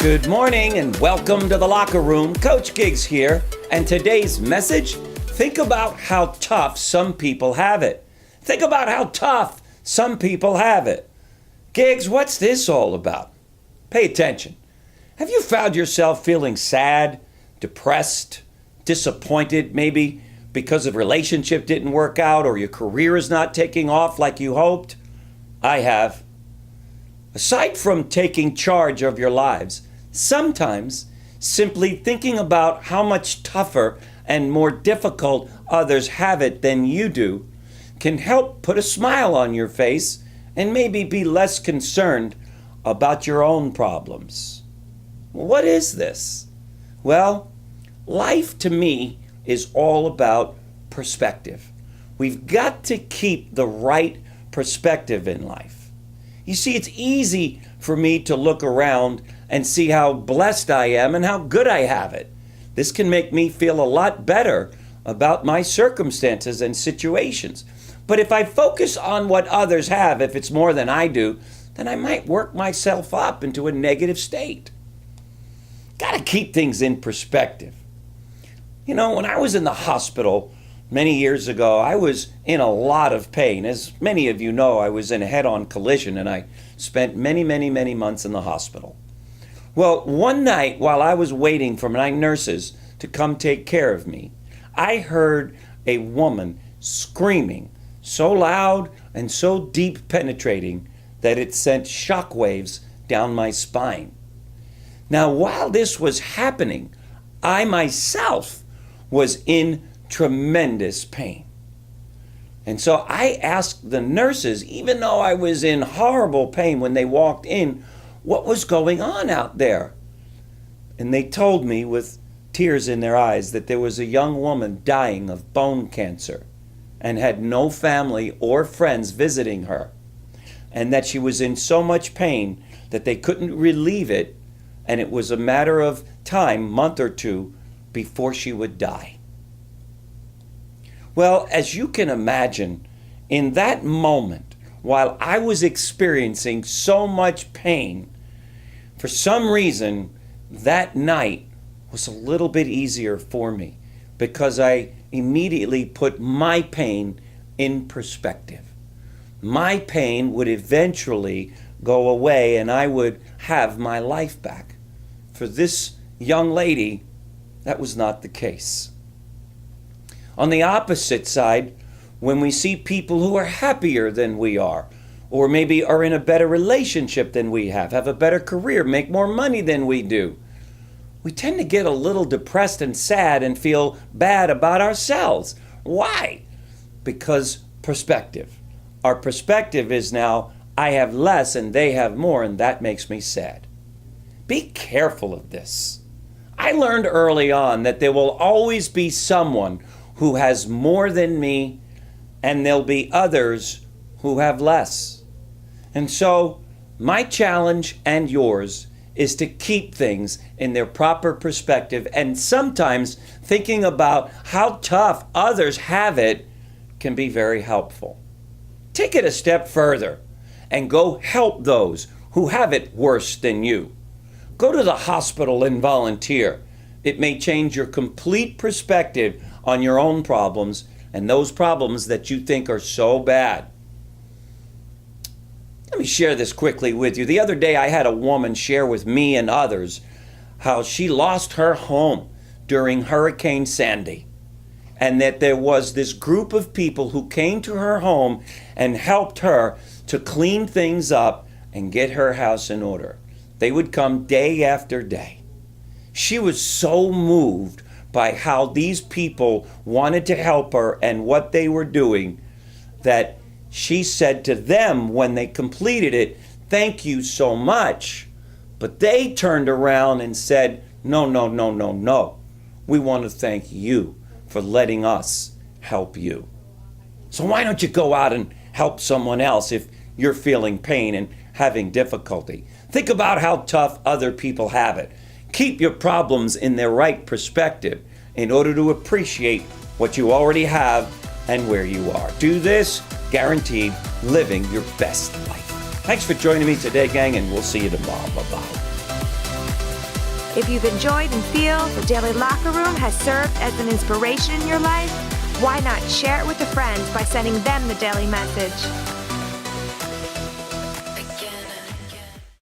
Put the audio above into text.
Good morning and welcome to the locker room. Coach Giggs here. And today's message, think about how tough some people have it. Think about how tough some people have it. Giggs, what's this all about? Pay attention. Have you found yourself feeling sad, depressed, disappointed maybe because a relationship didn't work out or your career is not taking off like you hoped? I have. Aside from taking charge of your lives, sometimes simply thinking about how much tougher and more difficult others have it than you do can help put a smile on your face and maybe be less concerned about your own problems. What is this? Well, life to me is all about perspective. We've got to keep the right perspective in life. You see, it's easy for me to look around and see how blessed I am and how good I have it. This can make me feel a lot better about my circumstances and situations. But if I focus on what others have, if it's more than I do, then I might work myself up into a negative state. Got to keep things in perspective. You know, when I was in the hospital many years ago, I was in a lot of pain. As many of you know, I was in a head-on collision and I spent many months in the hospital. Well, one night while I was waiting for my nurses to come take care of me, I heard a woman screaming so loud and so deep penetrating that it sent shockwaves down my spine. Now, while this was happening, I myself was in tremendous pain. And so I asked the nurses, even though I was in horrible pain when they walked in, what was going on out there? And they told me with tears in their eyes that there was a young woman dying of bone cancer and had no family or friends visiting her, and that she was in so much pain that they couldn't relieve it, and it was a matter of time, month or two, before she would die. Well, as you can imagine, in that moment, while I was experiencing so much pain, for some reason, that night was a little bit easier for me because I immediately put my pain in perspective. My pain would eventually go away and I would have my life back. For this young lady, that was not the case. On the opposite side, when we see people who are happier than we are, or maybe are in a better relationship than we have a better career, make more money than we do, we tend to get a little depressed and sad and feel bad about ourselves. Why? Because perspective. Our perspective is now, I have less and they have more, and that makes me sad. Be careful of this. I learned early on that there will always be someone who has more than me, and there'll be others who have less. And so, my challenge and yours is to keep things in their proper perspective, and sometimes thinking about how tough others have it can be very helpful. Take it a step further and go help those who have it worse than you. Go to the hospital and volunteer. It may change your complete perspective on your own problems and those problems that you think are so bad. Let me share this quickly with you. The other day I had a woman share with me and others how she lost her home during Hurricane Sandy, and that there was this group of people who came to her home and helped her to clean things up and get her house in order. They would come day after day. She was so moved by how these people wanted to help her and what they were doing that she said to them when they completed it, "Thank you so much." But they turned around and said, No. We want to thank you for letting us help you. So why don't you go out and help someone else if you're feeling pain and having difficulty? Think about how tough other people have it. Keep your problems in their right perspective in order to appreciate what you already have and where you are. Do this, guaranteed living your best life. Thanks for joining me today, gang, and we'll see you tomorrow. Bye-bye. If you've enjoyed and feel the Daily Locker Room has served as an inspiration in your life, why not share it with a friend by sending them the daily message?